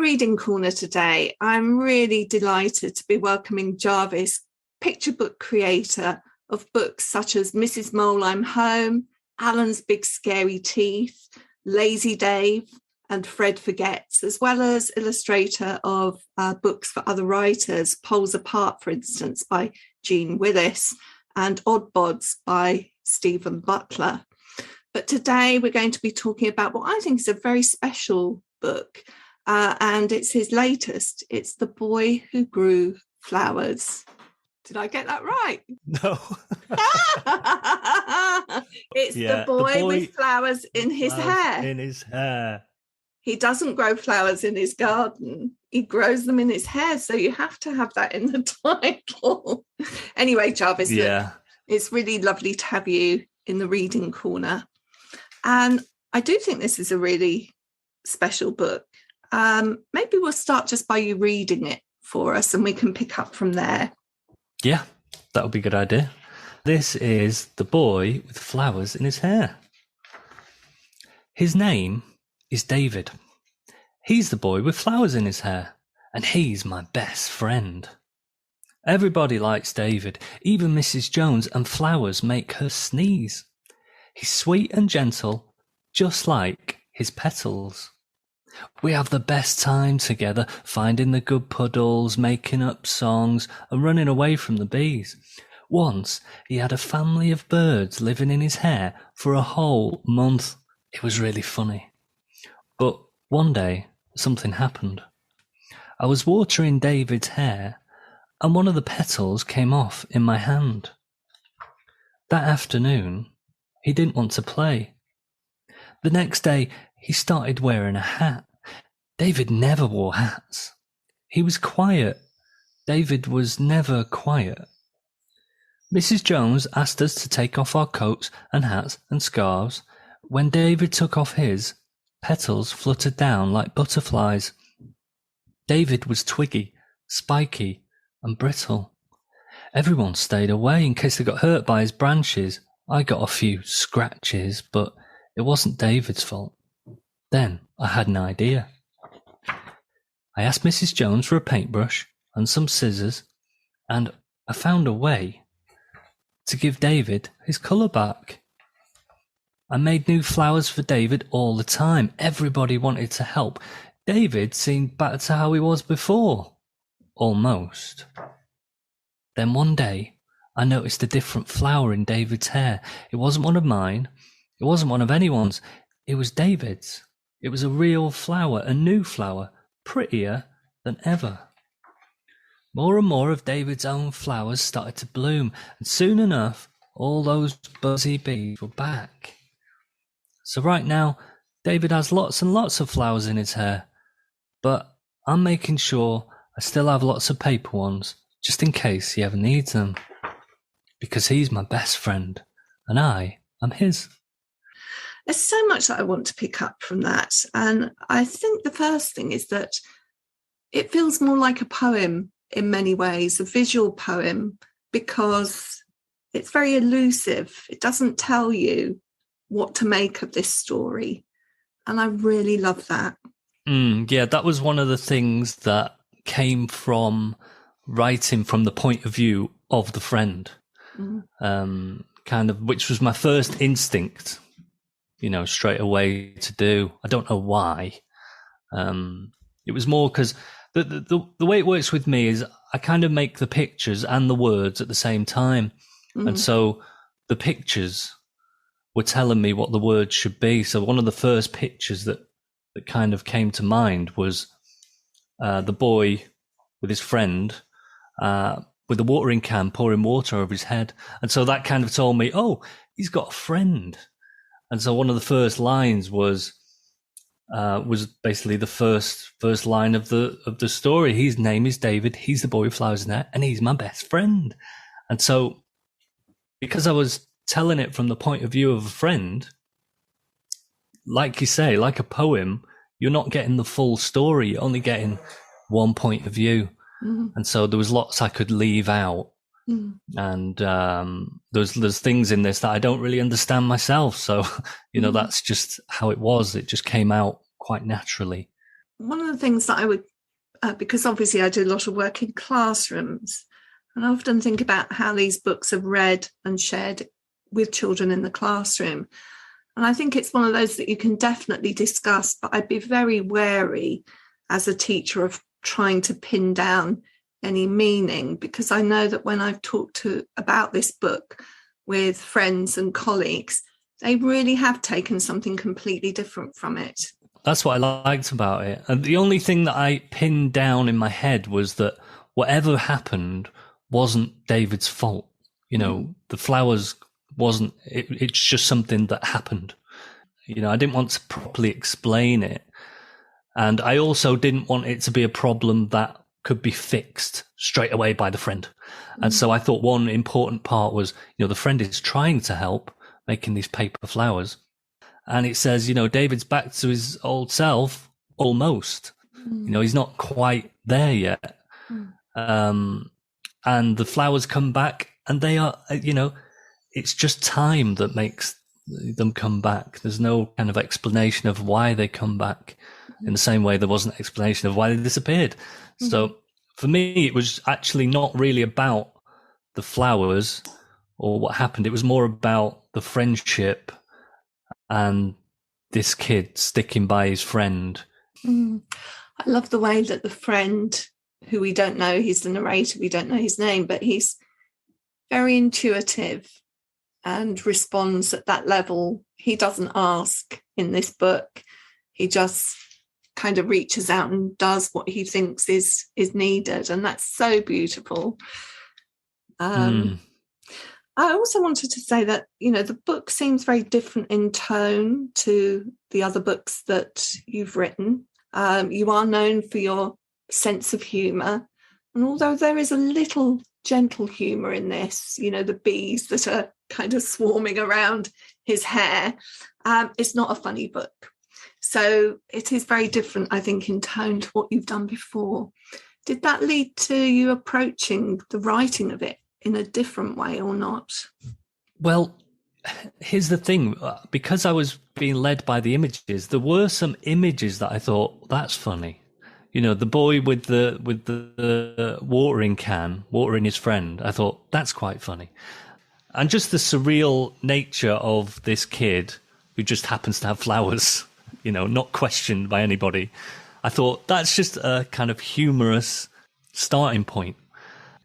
Reading Corner today, I'm really delighted to be welcoming Jarvis, picture book creator of books such as Mrs. Mole, I'm Home, Alan's Big Scary Teeth, Lazy Dave, and Fred Forgets, as well as illustrator of books for other writers, Poles Apart, for instance, by Jeanne Willis, and Odd Bods by Stephen Butler. But today we're going to be talking about what I think is a very special book, and it's his latest. It's The Boy Who Grew Flowers. Did I get that right? No. It's the boy with flowers in his hair. In his hair. He doesn't grow flowers in his garden. He grows them in his hair. So you have to have that in the title. Anyway, Jarvis, look, it's really lovely to have you in the Reading Corner. And I do think this is a really special book. Maybe we'll start just by you reading it for us and we can pick up from there. Yeah, that would be a good idea. This is The Boy with Flowers in His Hair. His name is David. He's the boy with flowers in his hair, and he's my best friend. Everybody likes David, even Mrs. Jones, and flowers make her sneeze. He's sweet and gentle, just like his petals. We have the best time together, finding the good puddles, making up songs, and running away from the bees. Once, he had a family of birds living in his hair for a whole month. It was really funny. But one day, something happened. I was watering David's hair, and one of the petals came off in my hand. That afternoon, he didn't want to play. The next day, he started wearing a hat. David never wore hats. He was quiet. David was never quiet. Mrs. Jones asked us to take off our coats and hats and scarves. When David took off his, petals fluttered down like butterflies. David was twiggy, spiky, and brittle. Everyone stayed away in case they got hurt by his branches. I got a few scratches, but it wasn't David's fault. Then I had an idea. I asked Mrs. Jones for a paintbrush and some scissors, and I found a way to give David his colour back. I made new flowers for David all the time. Everybody wanted to help. David seemed back to how he was before. Almost. Then one day, I noticed a different flower in David's hair. It wasn't one of mine. It wasn't one of anyone's. It was David's. It was a real flower, a new flower, prettier than ever. More and more of David's own flowers started to bloom, and soon enough, all those buzzy bees were back. So right now, David has lots and lots of flowers in his hair, but I'm making sure I still have lots of paper ones, just in case he ever needs them. Because he's my best friend, and I am his. There's so much that I want to pick up from that. And I think the first thing is that it feels more like a poem in many ways, a visual poem, because it's very elusive. It doesn't tell you what to make of this story. And I really love that. Yeah, that was one of the things that came from writing from the point of view of the friend. Which was my first instinct, straight away to do. I don't know why. It was more because the way it works with me is I kind of make the pictures and the words at the same time. And so the pictures were telling me what the words should be. So one of the first pictures that kind of came to mind was the boy with his friend with a watering can pouring water over his head. And so that kind of told me, oh, he's got a friend. And so one of the first lines was basically the first line of the story. His name is David. He's the boy with flowers in hair, and he's my best friend. And so because I was telling it from the point of view of a friend, like you say, like a poem, you're not getting the full story. You're only getting one point of view. And so there was lots I could leave out. And there's things in this that I don't really understand myself. So, that's just how it was. It just came out quite naturally. one of the things that I would, because obviously I do a lot of work in classrooms, and I often think about how these books are read and shared with children in the classroom. And I think it's one of those that you can definitely discuss, but I'd be very wary as a teacher of trying to pin down any meaning, because I know that when I've talked about this book with friends and colleagues, they really have taken something completely different from it. That's what I liked about it. And the only thing that I pinned down in my head was that whatever happened wasn't David's fault. You know, the flowers wasn't, it's just something that happened. You know, I didn't want to properly explain it. And I also didn't want it to be a problem that could be fixed straight away by the friend. And so I thought one important part was, you know, the friend is trying to help making these paper flowers. And it says, you know, David's back to his old self almost. You know, he's not quite there yet. And the flowers come back, and they are, you know, it's just time that makes them come back. There's no kind of explanation of why they come back in the same way there wasn't an explanation of why they disappeared. So for me, it was actually not really about the flowers or what happened. It was more about the friendship and this kid sticking by his friend. I love the way that the friend, who we don't know, he's the narrator, we don't know his name, but he's very intuitive and responds at that level. He doesn't ask in this book. He just kind of reaches out and does what he thinks is needed. And that's so beautiful. I also wanted to say that, you know, the book seems very different in tone to the other books that you've written. You are known for your sense of humour. And although there is a little gentle humour in this, you know, the bees that are kind of swarming around his hair, it's not a funny book. So it is very different, I think, in tone to what you've done before. Did that lead to you approaching the writing of it in a different way or not? Well, here's the thing. Because I was being led by the images, there were some images that I thought, that's funny. You know, the boy with the watering can, watering his friend, I thought, that's quite funny. And just the surreal nature of this kid who just happens to have flowers, you know, not questioned by anybody. I thought that's just a kind of humorous starting point.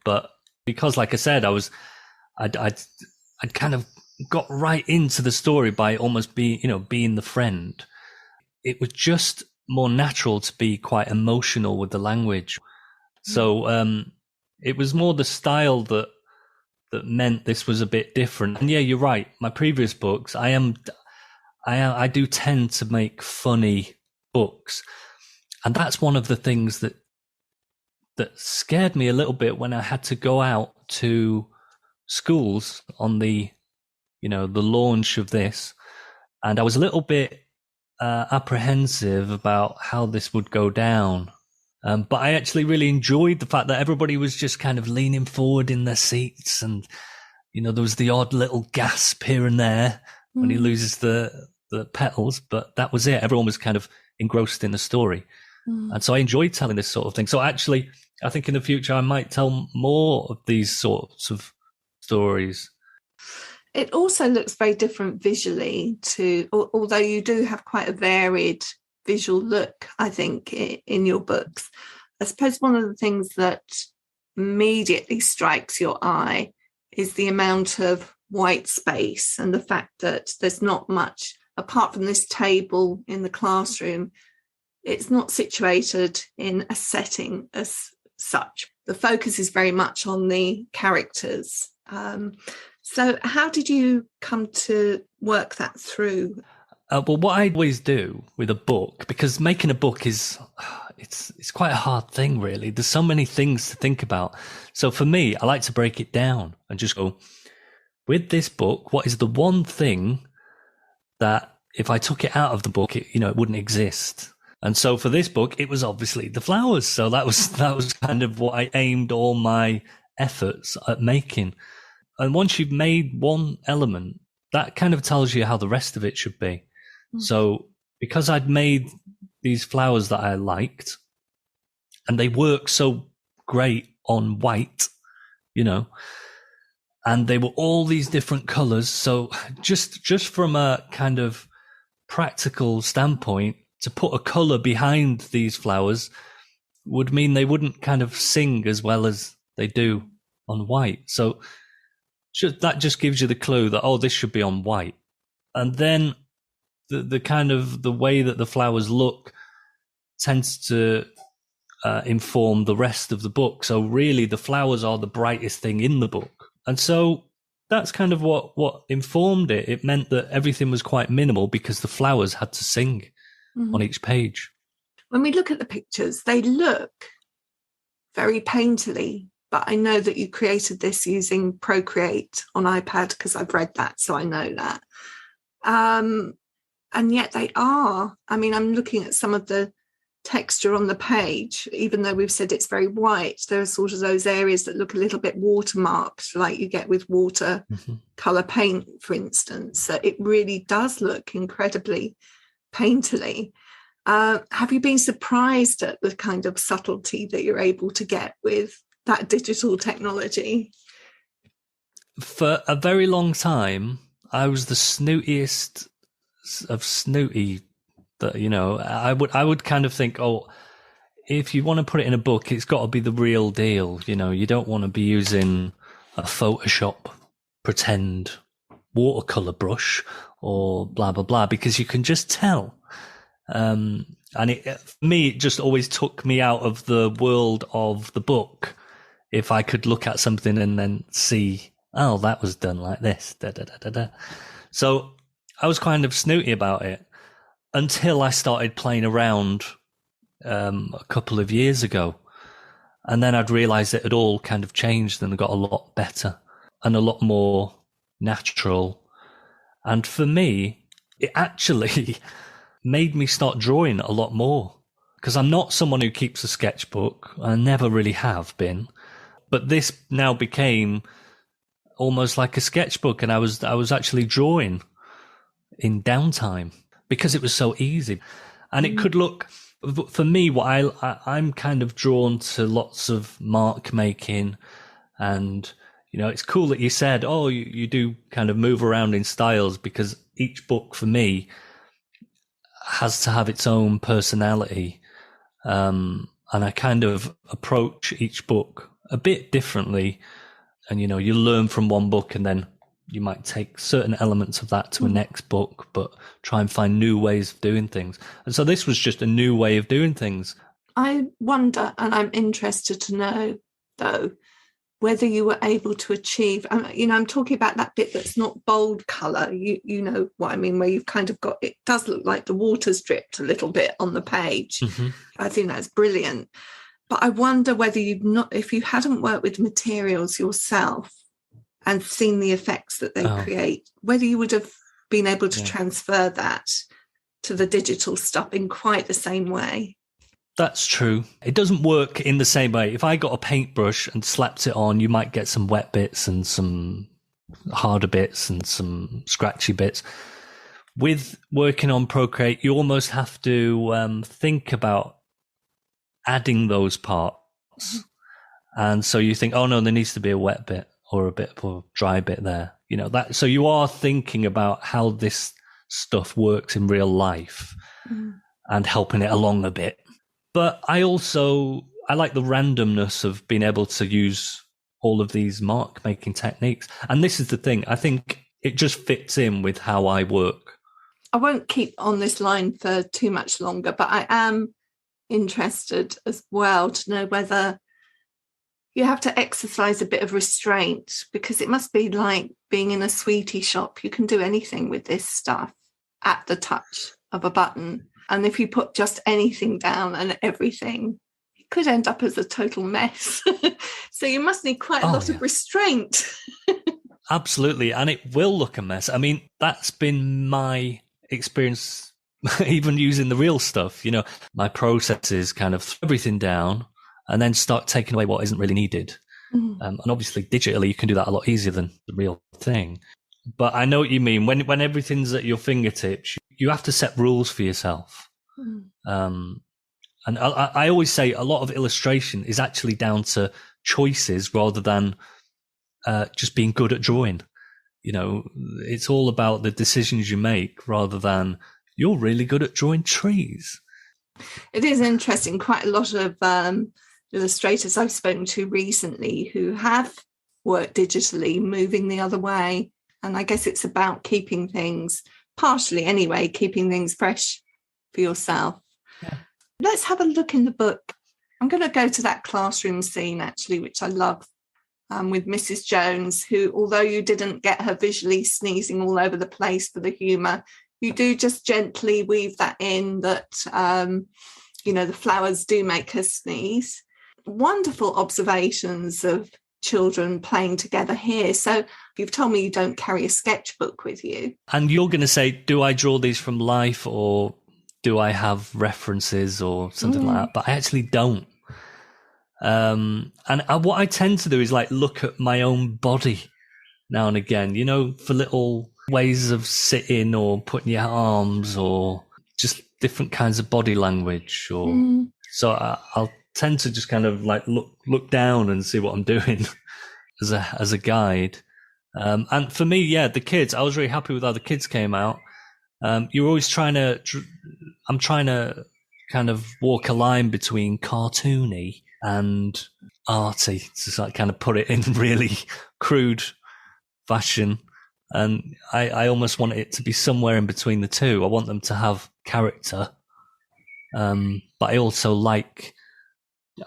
But because, like I said, I'd kind of got right into the story by almost being the friend. It was just more natural to be quite emotional with the language. So it was more the style that meant this was a bit different. And yeah, you're right. My previous books, I do tend to make funny books. And that's one of the things that scared me a little bit when I had to go out to schools on the launch of this. And I was a little bit apprehensive about how this would go down. But I actually really enjoyed the fact that everybody was just kind of leaning forward in their seats. And, you know, there was the odd little gasp here and there when he loses the petals. But that was it. Everyone was kind of engrossed in the story. And so I enjoyed telling this sort of thing. So actually, I think in the future, I might tell more of these sorts of stories. It also looks very different visually although you do have quite a varied visual look, I think, in your books. I suppose one of the things that immediately strikes your eye is the amount of white space and the fact that there's not much, apart from this table in the classroom. It's not situated in a setting as such. The focus is very much on the characters. So how did you come to work that through? Well, what I always do with a book, because making a book it's quite a hard thing, really. There's so many things to think about. So for me, I like to break it down and just go, with this book, what is the one thing that if I took it out of the book, it wouldn't exist? And so for this book, it was obviously the flowers. So that was kind of what I aimed all my efforts at making. And once you've made one element, that kind of tells you how the rest of it should be. So because I'd made these flowers that I liked, and they work so great on white, you know, and they were all these different colors. So just from a kind of practical standpoint, to put a color behind these flowers would mean they wouldn't kind of sing as well as they do on white. So that just gives you the clue that, oh, this should be on white. And then the kind of the way that the flowers look tends to inform the rest of the book. So really the flowers are the brightest thing in the book. And so that's kind of what informed it. It meant that everything was quite minimal because the flowers had to sing on each page. When we look at the pictures, they look very painterly, but I know that you created this using Procreate on iPad because I've read that, so I know that. And yet they are, I mean, I'm looking at some of the texture on the page, even though we've said it's very white, there are sort of those areas that look a little bit watermarked, like you get with water colour paint, for instance. So it really does look incredibly painterly. Have you been surprised at the kind of subtlety that you're able to get with that digital technology? For a very long time, I was the snootiest of snooty. That, you know, I would kind of think, oh, if you want to put it in a book, it's got to be the real deal. You know, you don't want to be using a Photoshop pretend watercolor brush or blah blah blah, because you can just tell. And for me, it just always took me out of the world of the book if I could look at something and then see, oh, that was done like this. Da, da, da, da, da. So I was kind of snooty about it until I started playing around a couple of years ago. And then I'd realised it had all kind of changed and got a lot better and a lot more natural. And for me, it actually made me start drawing a lot more, because I'm not someone who keeps a sketchbook. I never really have been. But this now became almost like a sketchbook, and I was actually drawing in downtime because it was so easy. And it could look, for me, what I'm kind of drawn to lots of mark making. And, you know, it's cool that you said, oh, you do kind of move around in styles, because each book for me has to have its own personality. And I kind of approach each book a bit differently. And, you know, you learn from one book and then you might take certain elements of that to a next book, but try and find new ways of doing things. And so this was just a new way of doing things. I wonder, and I'm interested to know, though, whether you were able to achieve, you know, I'm talking about that bit that's not bold colour, you know what I mean, where you've kind of got, it does look like the water's dripped a little bit on the page. I think that's brilliant. But I wonder whether if you hadn't worked with materials yourself and seen the effects that they create, whether you would have been able to transfer that to the digital stuff in quite the same way. That's true. It doesn't work in the same way. If I got a paintbrush and slapped it on, you might get some wet bits and some harder bits and some scratchy bits. With working on Procreate, you almost have to think about adding those parts. And so you think, oh no, there needs to be a wet bit or a bit of a dry bit there. You know, that, so you are thinking about how this stuff works in real life and helping it along a bit. But I like the randomness of being able to use all of these mark making techniques. And this is the thing, I think it just fits in with how I work. I won't keep on this line for too much longer, but I am interested as well to know whether you have to exercise a bit of restraint, because it must be like being in a sweetie shop. You can do anything with this stuff at the touch of a button. And if you put just anything down and everything, it could end up as a total mess. So you must need quite a lot of restraint. Absolutely. And it will look a mess. I mean, that's been my experience, even using the real stuff. You know, my process is kind of throw everything down and then start taking away what isn't really needed. And obviously, digitally, you can do that a lot easier than the real thing. But I know what you mean. When everything's at your fingertips, you have to set rules for yourself. And I always say a lot of illustration is actually down to choices rather than just being good at drawing. You know, it's all about the decisions you make rather than you're really good at drawing trees. It is interesting. Quite a lot of illustrators I've spoken to recently who have worked digitally, moving the other way. And I guess it's about keeping things, partially anyway, keeping things fresh for yourself. Yeah. Let's have a look in the book. I'm going to go to that classroom scene, actually, which I love, with Mrs. Jones, who, although you didn't get her visually sneezing all over the place for the humour, you do just gently weave that in that, the flowers do make her sneeze. Wonderful observations of children playing together here. So you've told me you don't carry a sketchbook with you. And you're going to say, do I draw these from life or do I have references or something like that? But I actually don't. And what I tend to do is like look at my own body now and again, you know, for little ways of sitting or putting your arms or just different kinds of body language. Or so I'll tend to just kind of like look down and see what I'm doing as a guide. And for me, yeah, the kids, I was really happy with how the kids came out. You're always I'm trying to kind of walk a line between cartoony and arty to like kind of put it in really crude fashion. And I almost want it to be somewhere in between the two. I want them to have character. But I also like,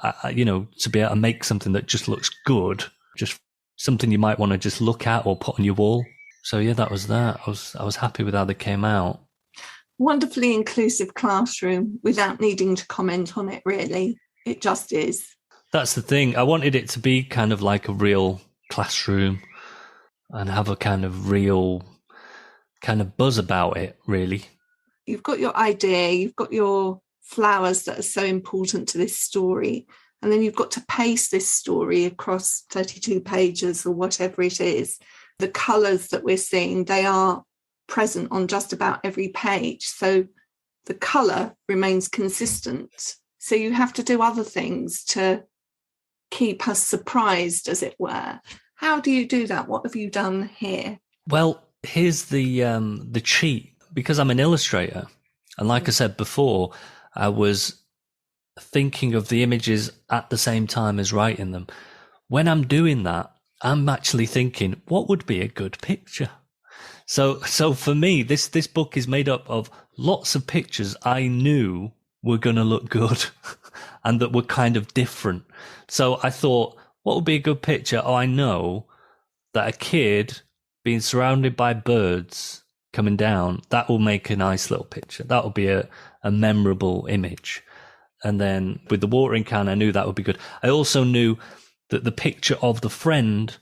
to be able to make something that just looks good, just something you might want to just look at or put on your wall. So yeah, that was that. I was happy with how they came out. Wonderfully inclusive classroom without needing to comment on it, really. It just is. That's the thing. I wanted it to be kind of like a real classroom and have a kind of real kind of buzz about it, really. You've got your idea, you've got your flowers that are so important to this story, and then you've got to pace this story across 32 pages or whatever it is. The colours that we're seeing, they are present on just about every page. So the colour remains consistent. So you have to do other things to keep us surprised, as it were. How do you do that? What have you done here? Well, here's the cheat. Because I'm an illustrator, and like I said before, I was thinking of the images at the same time as writing them. When I'm doing that, I'm actually thinking, what would be a good picture? So for me, this book is made up of lots of pictures I knew were going to look good and that were kind of different. So I thought, what would be a good picture? Oh, I know that a kid being surrounded by birds coming down, that will make a nice little picture. That will be a memorable image. And then with the watering can, I knew that would be good. I also knew that the picture of the friend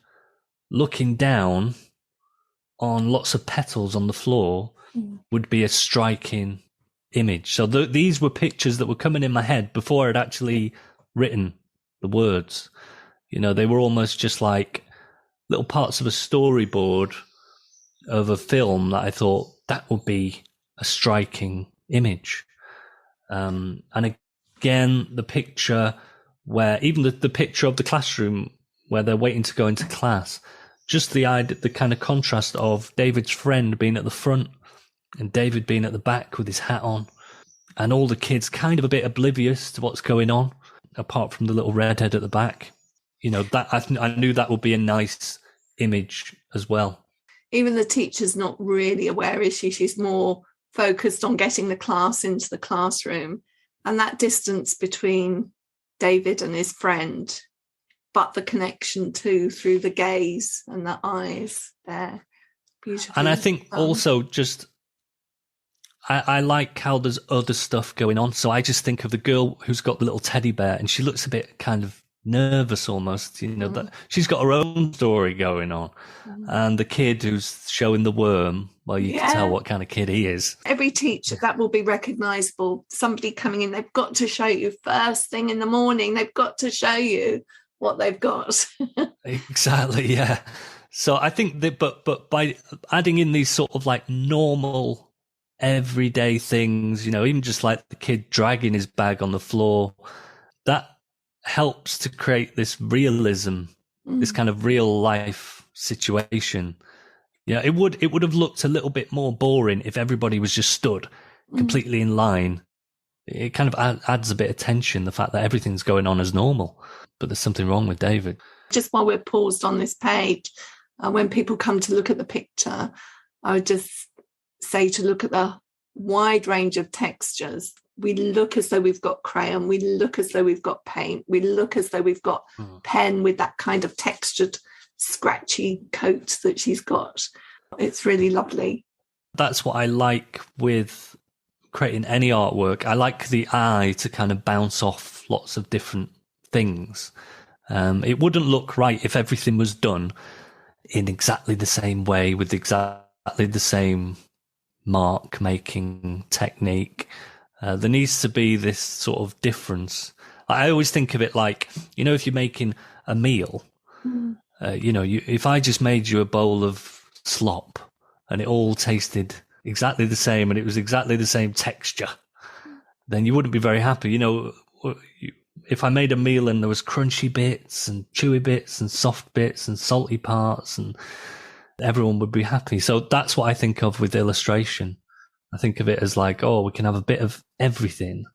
looking down on lots of petals on the floor would be a striking image. So these were pictures that were coming in my head before I'd actually written the words. You know, they were almost just like little parts of a storyboard of a film that I thought that would be a striking image. And again, the picture where even the picture of the classroom where they're waiting to go into class, just the kind of contrast of David's friend being at the front and David being at the back with his hat on, and all the kids kind of a bit oblivious to what's going on, apart from the little redhead at the back. You know, that I knew that would be a nice image as well. Even the teacher's not really aware, is she? She's more focused on getting the class into the classroom, and that distance between David and his friend, but the connection too through the gaze and the eyes there. Beautiful. And I think also just I like how there's other stuff going on. So I just think of the girl who's got the little teddy bear, and she looks a bit kind of nervous almost, you know, that she's got her own story going on. And the kid who's showing the worm, well, you can tell what kind of kid he is. Every teacher, that will be recognisable. Somebody coming in, they've got to show you first thing in the morning, they've got to show you what they've got. Exactly, yeah. So I think that, but by adding in these sort of like normal everyday things, even just like the kid dragging his bag on the floor. That helps to create this realism, this kind of real life situation. Yeah, it would have looked a little bit more boring if everybody was just stood completely in line. It kind of adds a bit of tension, the fact that everything's going on as normal, but there's something wrong with David. Just while we're paused on this page, when people come to look at the picture, I would just say to look at the wide range of textures. We look as though we've got crayon, we look as though we've got paint, we look as though we've got pen with that kind of textured, scratchy coat that she's got. It's really lovely. That's what I like with creating any artwork. I like the eye to kind of bounce off lots of different things. It wouldn't look right if everything was done in exactly the same way with exactly the same mark making technique. There needs to be this sort of difference. I always think of it like, if you're making a meal, if I just made you a bowl of slop and it all tasted exactly the same and it was exactly the same texture, then you wouldn't be very happy. If I made a meal and there was crunchy bits and chewy bits and soft bits and salty parts, and everyone would be happy. So that's what I think of with illustration. I think of it as like, we can have a bit of everything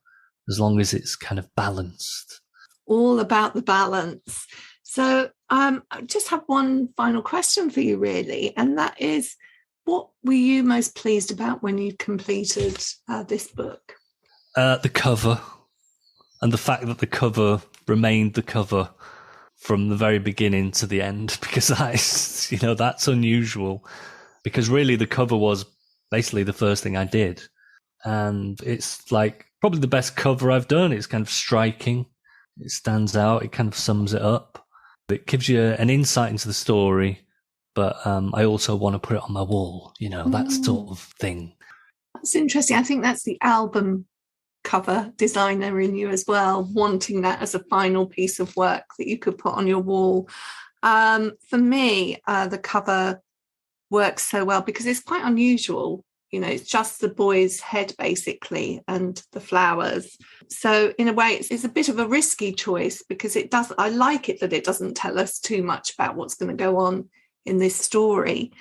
as long as it's kind of balanced. All about the balance. So I just have one final question for you, really, and that is, what were you most pleased about when you completed this book? The cover, and the fact that the cover remained the cover from the very beginning to the end, because that's unusual, because really the cover was basically the first thing I did. And it's like probably the best cover I've done. It's kind of striking. It stands out. It kind of sums it up. It gives you an insight into the story, but I also want to put it on my wall, that sort of thing. That's interesting. I think that's the album cover designer in you as well, wanting that as a final piece of work that you could put on your wall. For me, the cover works so well because it's quite unusual. It's just the boy's head basically and the flowers. So in a way, it's a bit of a risky choice because I like it that it doesn't tell us too much about what's going to go on in this story.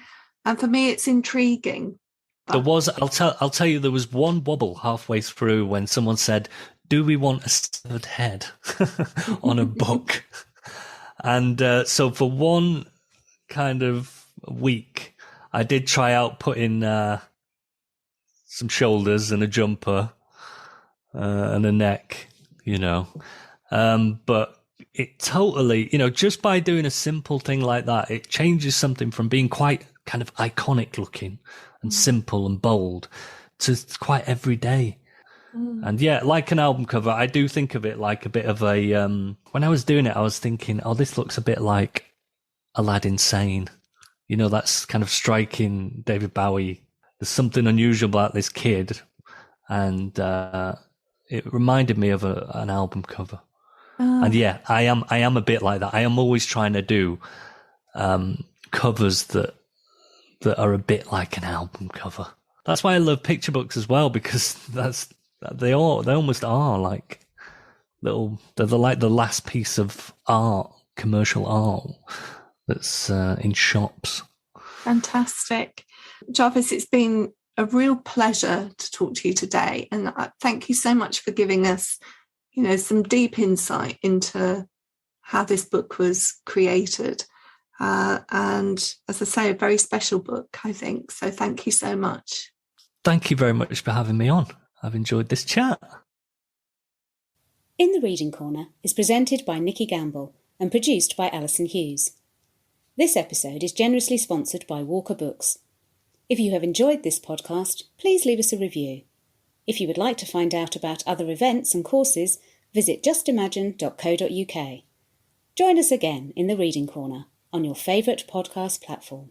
And for me, it's intriguing. I'll tell you, there was one wobble halfway through when someone said, "Do we want a severed head on a book?" And so for one kind of week, I did try out putting some shoulders and a jumper and a neck, but it totally, just by doing a simple thing like that, it changes something from being quite kind of iconic looking and simple and bold to quite everyday. And yeah, like an album cover, I do think of it like a bit of a, when I was doing it, I was thinking, this looks a bit like Aladdin Sane. That's kind of striking David Bowie. There's something unusual about this kid. And it reminded me of an album cover. And yeah, I am a bit like that. I am always trying to do covers that are a bit like an album cover. That's why I love picture books as well, because they almost are like they're like the last piece of art, commercial art that's in shops. Fantastic. Jarvis, it's been a real pleasure to talk to you today, and thank you so much for giving us some deep insight into how this book was created. And as I say, a very special book, I think. So thank you so much. Thank you very much for having me on. I've enjoyed this chat. In the Reading Corner is presented by Nikki Gamble and produced by Alison Hughes. This episode is generously sponsored by Walker Books. If you have enjoyed this podcast, please leave us a review. If you would like to find out about other events and courses, visit justimagine.co.uk. Join us again in the Reading Corner on your favourite podcast platform.